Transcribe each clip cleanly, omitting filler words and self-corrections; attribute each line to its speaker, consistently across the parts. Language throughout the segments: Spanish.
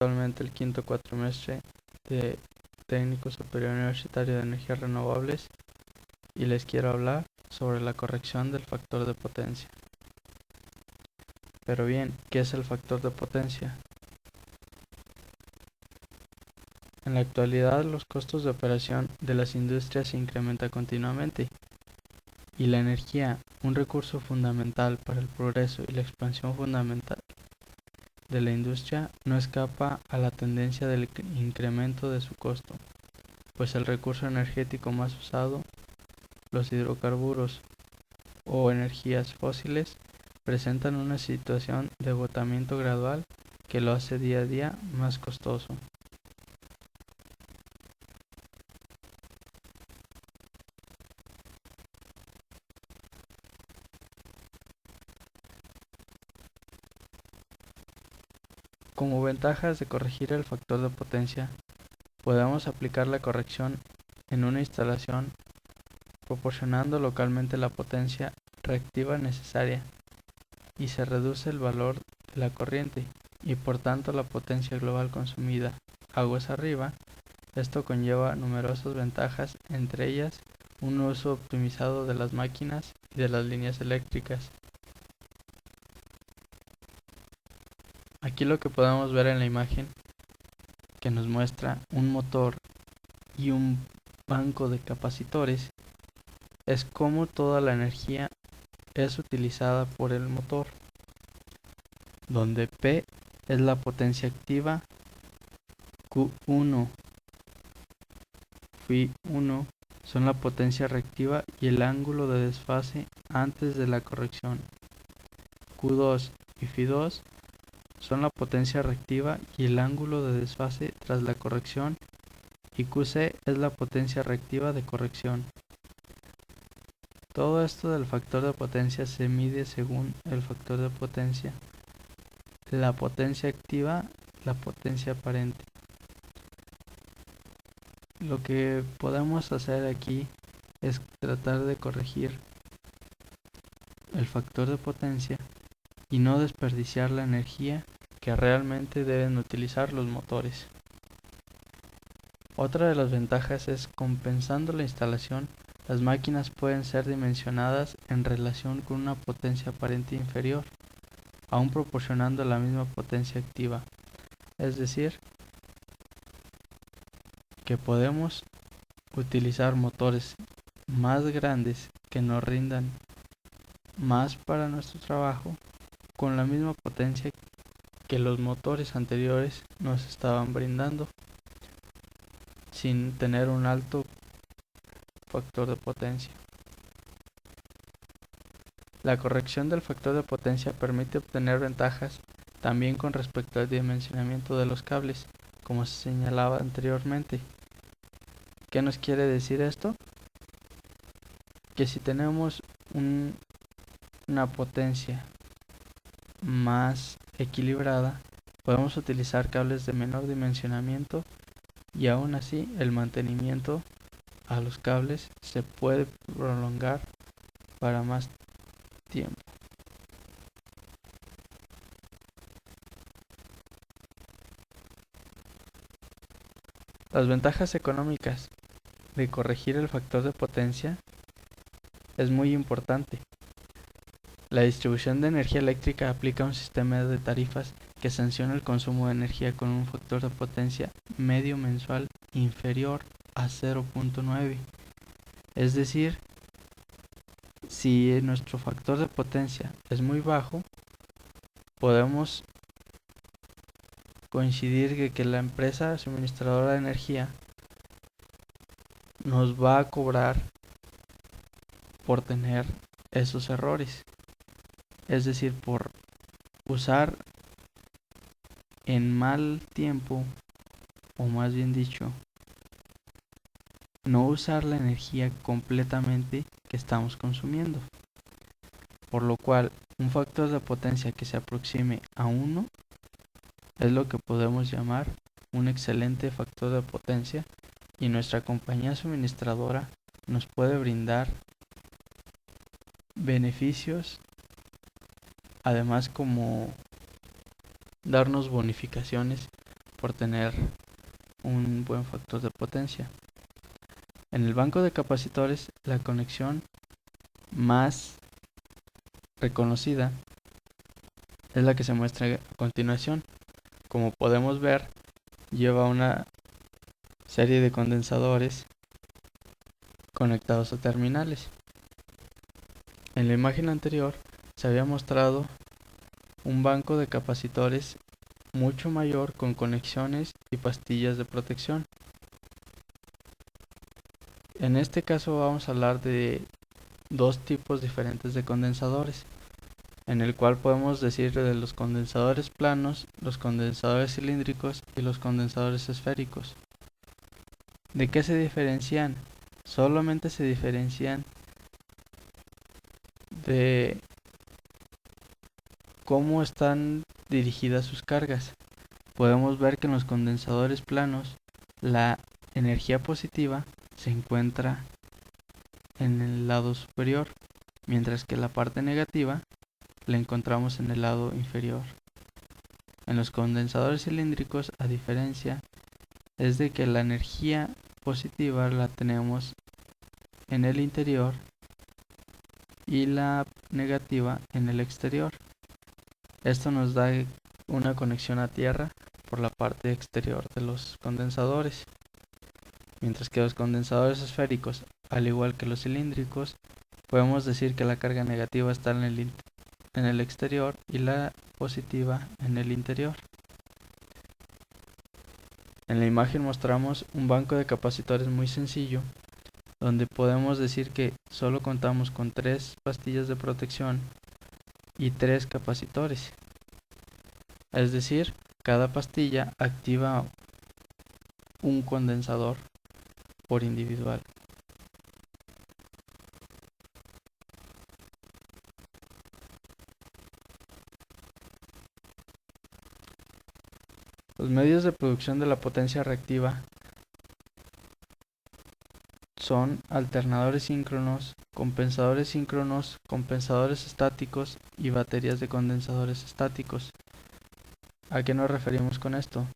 Speaker 1: actualmente el quinto cuatrimestre de Técnico Superior Universitario de Energías Renovables y les quiero hablar sobre la corrección del factor de potencia. Pero bien, ¿qué es el factor de potencia? En la actualidad los costos de operación de las industrias se incrementan continuamente y la energía, un recurso fundamental para el progreso y la expansión fundamental de la industria, no escapa a la tendencia del incremento de su costo, pues el recurso energético más usado, los hidrocarburos o energías fósiles, presentan una situación de agotamiento gradual que lo hace día a día más costoso. Como ventajas de corregir el factor de potencia, podemos aplicar la corrección en una instalación proporcionando localmente la potencia reactiva necesaria y se reduce el valor de la corriente y por tanto la potencia global consumida aguas arriba. Esto conlleva numerosas ventajas, entre ellas un uso optimizado de las máquinas y de las líneas eléctricas. Aquí lo que podemos ver en la imagen que nos muestra un motor y un banco de capacitores es cómo toda la energía es utilizada por el motor, donde P es la potencia activa, Q1, Φ1 son la potencia reactiva y el ángulo de desfase antes de la corrección, Q2 y Φ2 son la potencia reactiva y el ángulo de desfase tras la corrección, y QC es la potencia reactiva de corrección. Todo esto del factor de potencia se mide según el factor de potencia, la potencia activa, la potencia aparente. Lo que podemos hacer aquí es tratar de corregir el factor de potencia y no desperdiciar la energía que realmente deben utilizar los motores. Otra de las ventajas es compensando la instalación, las máquinas pueden ser dimensionadas en relación con una potencia aparente inferior, aún proporcionando la misma potencia activa. Es decir, que podemos utilizar motores más grandes que nos rindan más para nuestro trabajo con la misma potencia que los motores anteriores nos estaban brindando, sin tener un alto factor de potencia. La corrección del factor de potencia permite obtener ventajas también con respecto al dimensionamiento de los cables, como se señalaba anteriormente. ¿Qué nos quiere decir esto? Que si tenemos una potencia más equilibrada, podemos utilizar cables de menor dimensionamiento y aún así el mantenimiento a los cables se puede prolongar para más tiempo. Las ventajas económicas de corregir el factor de potencia es muy importante. La distribución de energía eléctrica aplica un sistema de tarifas que sanciona el consumo de energía con un factor de potencia medio mensual inferior a 0.9. Es decir, si nuestro factor de potencia es muy bajo, podemos coincidir que la empresa suministradora de energía nos va a cobrar por tener esos errores. Es decir, por usar en mal tiempo, o más bien dicho, no usar la energía completamente que estamos consumiendo. Por lo cual, un factor de potencia que se aproxime a 1 es lo que podemos llamar un excelente factor de potencia, y nuestra compañía suministradora nos puede brindar beneficios, además como darnos bonificaciones por tener un buen factor de potencia. En el banco de capacitores, la conexión más reconocida es la que se muestra a continuación. Como podemos ver, lleva una serie de condensadores conectados a terminales. En la imagen anterior se había mostrado un banco de capacitores mucho mayor con conexiones y pastillas de protección. En este caso vamos a hablar de dos tipos diferentes de condensadores, en el cual podemos decir de los condensadores planos, los condensadores cilíndricos y los condensadores esféricos. ¿De qué se diferencian? Solamente se diferencian de cómo están dirigidas sus cargas. Podemos ver que en los condensadores planos la energía positiva se encuentra en el lado superior, mientras que la parte negativa la encontramos en el lado inferior. En los condensadores cilíndricos, a diferencia, es de que la energía positiva la tenemos en el interior y la negativa en el exterior. Esto nos da una conexión a tierra por la parte exterior de los condensadores, mientras que los condensadores esféricos, al igual que los cilíndricos, podemos decir que la carga negativa está en el exterior y la positiva en el interior. En la imagen mostramos un banco de capacitores muy sencillo, donde podemos decir que solo contamos con 3 pastillas de protección y 3 capacitores. Es decir, cada pastilla activa un condensador por individual. Los medios de producción de la potencia reactiva son alternadores síncronos, compensadores estáticos y baterías de condensadores estáticos. ¿A qué nos referimos con esto?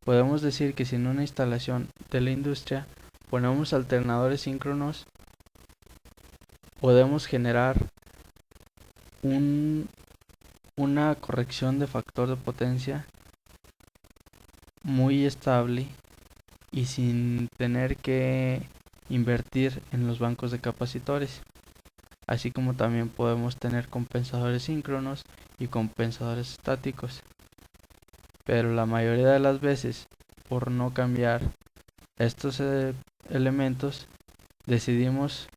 Speaker 1: Podemos decir que si en una instalación de la industria ponemos alternadores síncronos, podemos generar una corrección de factor de potencia muy estable y sin tener que invertir en los bancos de capacitores, así como también podemos tener compensadores síncronos y compensadores estáticos. Pero la mayoría de las veces, por no cambiar estos elementos, decidimos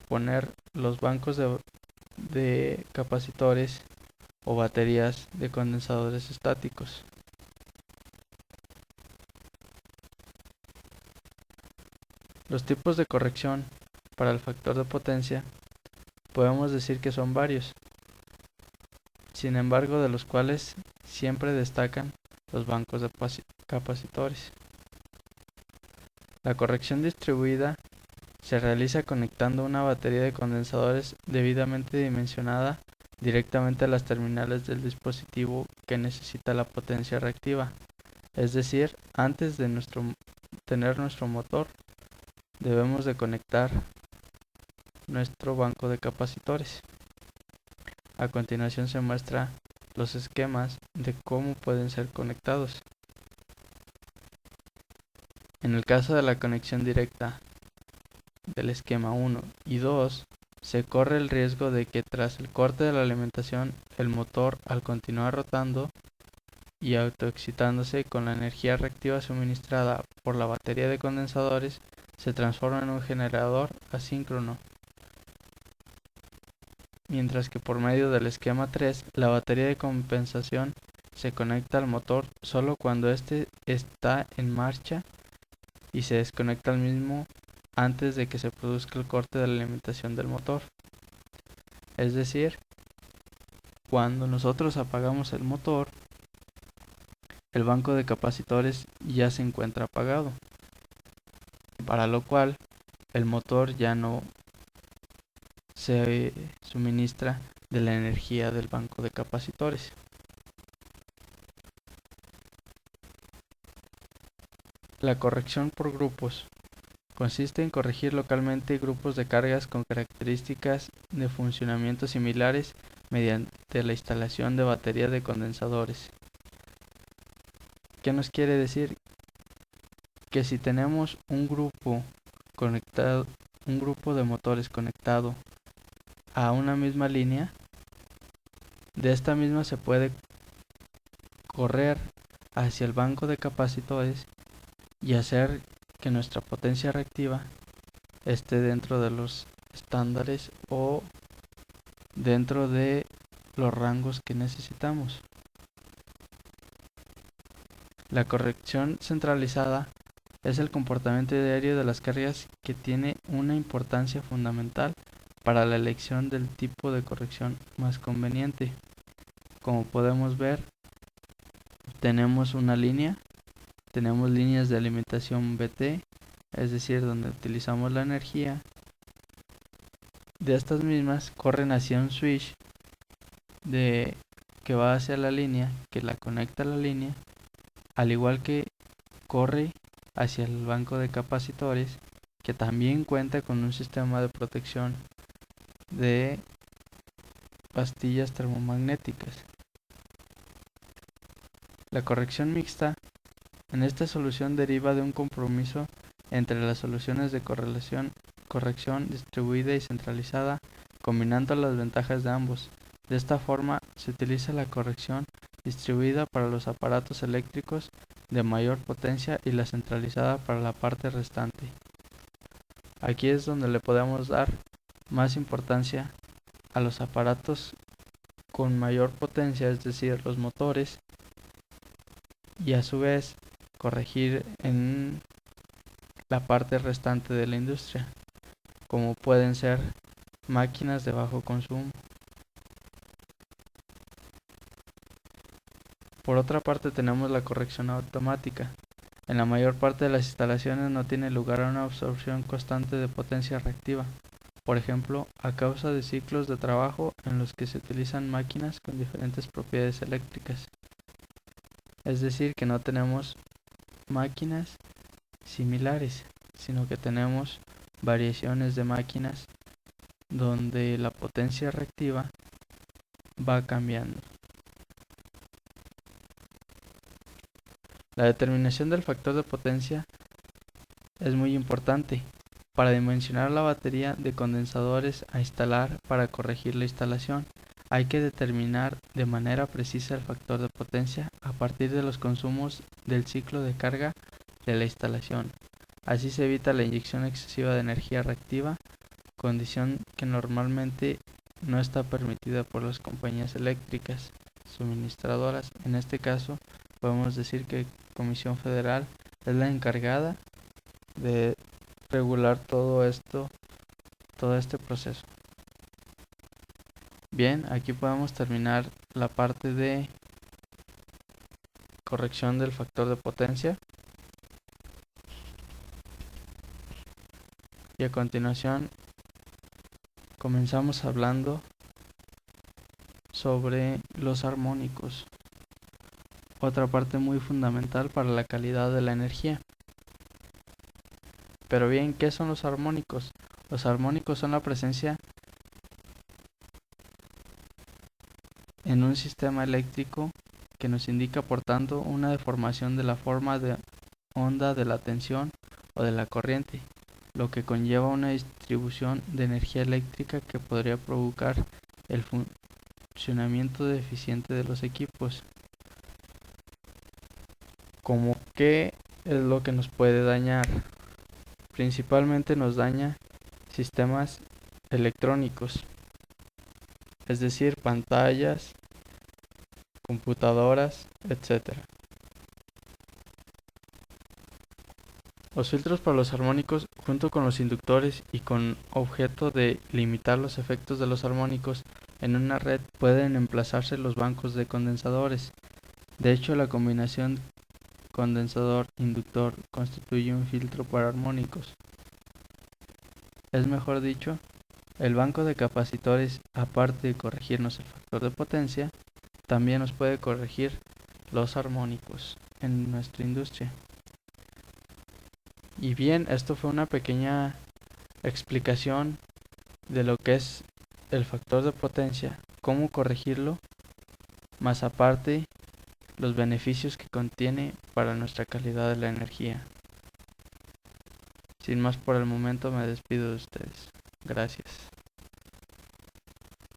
Speaker 1: poner los bancos de capacitores o baterías de condensadores estáticos. Los tipos de corrección para el factor de potencia podemos decir que son varios, sin embargo de los cuales siempre destacan los bancos de capacitores. La corrección distribuida se realiza conectando una batería de condensadores debidamente dimensionada directamente a las terminales del dispositivo que necesita la potencia reactiva. Es decir, antes de tener nuestro motor, debemos de conectar nuestro banco de capacitores. A continuación se muestra los esquemas de cómo pueden ser conectados. En el caso de la conexión directa del esquema 1 y 2, se corre el riesgo de que tras el corte de la alimentación, el motor, al continuar rotando y autoexcitándose con la energía reactiva suministrada por la batería de condensadores, se transforma en un generador asíncrono, mientras que por medio del esquema 3, la batería de compensación se conecta al motor solo cuando éste está en marcha y se desconecta al mismo antes de que se produzca el corte de la alimentación del motor. Es decir, cuando nosotros apagamos el motor, el banco de capacitores ya se encuentra apagado, para lo cual el motor ya no se suministra de la energía del banco de capacitores. La corrección por grupos consiste en corregir localmente grupos de cargas con características de funcionamiento similares mediante la instalación de batería de condensadores. ¿Qué nos quiere decir? Que si tenemos un grupo de motores conectado a una misma línea, de esta misma se puede correr hacia el banco de capacitores y hacer que nuestra potencia reactiva esté dentro de los estándares o dentro de los rangos que necesitamos. La corrección centralizada es el comportamiento diario de las cargas que tiene una importancia fundamental para la elección del tipo de corrección más conveniente. Como podemos ver, tenemos una línea, tenemos líneas de alimentación BT, es decir, donde utilizamos la energía. De estas mismas corren hacia un switch que va hacia la línea, que la conecta a la línea, al igual que corre hacia el banco de capacitores, que también cuenta con un sistema de protección de pastillas termomagnéticas. La corrección mixta en esta solución deriva de un compromiso entre las soluciones de corrección distribuida y centralizada, combinando las ventajas de ambos. De esta forma, se utiliza la corrección distribuida para los aparatos eléctricos de mayor potencia y la centralizada para la parte restante. Aquí es donde le podemos dar más importancia a los aparatos con mayor potencia, es decir, los motores, y a su vez corregir en la parte restante de la industria, como pueden ser máquinas de bajo consumo. Por otra parte, tenemos la corrección automática. En la mayor parte de las instalaciones no tiene lugar una absorción constante de potencia reactiva, por ejemplo, a causa de ciclos de trabajo en los que se utilizan máquinas con diferentes propiedades eléctricas. Es decir, que no tenemos máquinas similares, sino que tenemos variaciones de máquinas donde la potencia reactiva va cambiando. La determinación del factor de potencia es muy importante para dimensionar la batería de condensadores a instalar. Para corregir la instalación, hay que determinar de manera precisa el factor de potencia a partir de los consumos del ciclo de carga de la instalación. Así se evita la inyección excesiva de energía reactiva, condición que normalmente no está permitida por las compañías eléctricas suministradoras. En este caso, podemos decir que Comisión Federal es la encargada de regular todo este proceso. Bien, aquí podemos terminar la parte de corrección del factor de potencia. Y a continuación comenzamos hablando sobre los armónicos, otra parte muy fundamental para la calidad de la energía. Pero bien, ¿qué son los armónicos? Los armónicos son la presencia en un sistema eléctrico que nos indica, por tanto, una deformación de la forma de onda de la tensión o de la corriente, lo que conlleva una distribución de energía eléctrica que podría provocar el funcionamiento deficiente de los equipos. ¿Cómo qué es lo que nos puede dañar? Principalmente nos daña sistemas electrónicos, es decir, pantallas, computadoras, etc. Los filtros para los armónicos, junto con los inductores y con objeto de limitar los efectos de los armónicos en una red, pueden emplazarse los bancos de condensadores. De hecho, la combinación condensador-inductor constituye un filtro para armónicos. Es mejor dicho, el banco de capacitores, aparte de corregirnos el factor de potencia, también nos puede corregir los armónicos en nuestra industria. Y bien, esto fue una pequeña explicación de lo que es el factor de potencia, cómo corregirlo, más aparte los beneficios que contiene para nuestra calidad de la energía. Sin más por el momento me despido de ustedes. Gracias.